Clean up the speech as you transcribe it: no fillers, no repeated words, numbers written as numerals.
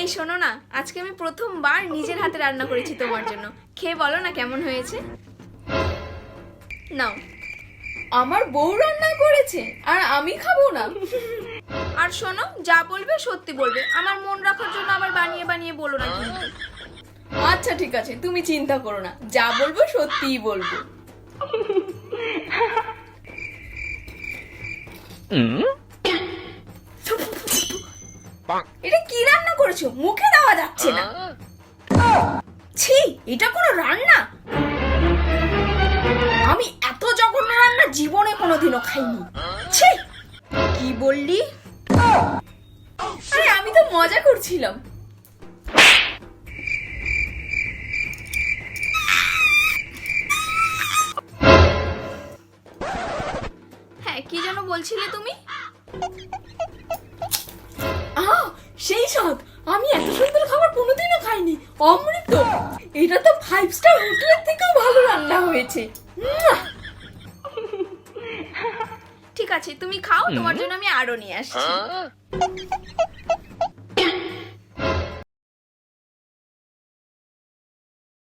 এই শোনো না, আজকে আমি প্রথমবার নিজের হাতে রান্না করেছি তোমার জন্য। খেয়ে বলো না কেমন হয়েছে। নাও। আমার বউ রান্না করেছে আর আমি খাবো না? আর শোনো, যা বলবে সত্যি বলবে, আমার মন রাখার জন্য আবার বানিয়ে বানিয়ে বলো না কিন্তু। আচ্ছা ঠিক আছে, তুমি চিন্তা করো না, যা বলবো সত্যিই বলবো। এটা কি রান্না করেছো? মুখে দেওয়া যাচ্ছে না। ছি, এটা কোনো রান্না? আমি এত জঘন্য রান্না জীবনে কোনোদিনও খাইনি। ছি। কি বললি? আরে আমি তো মজা করছিলাম। হ্যাঁ, কি যেন বলছিলে তুমি? সেই স্বাদ! আমি এত সুন্দর খাবার কোনোদিনও খাইনি। অমৃত! এটা তো 5 স্টার হোটেলের থেকেও ভালো রান্না হয়েছে। ঠিক আছে, তুমি খাও, তোমার জন্য আমি আরো নিয়ে আসছি।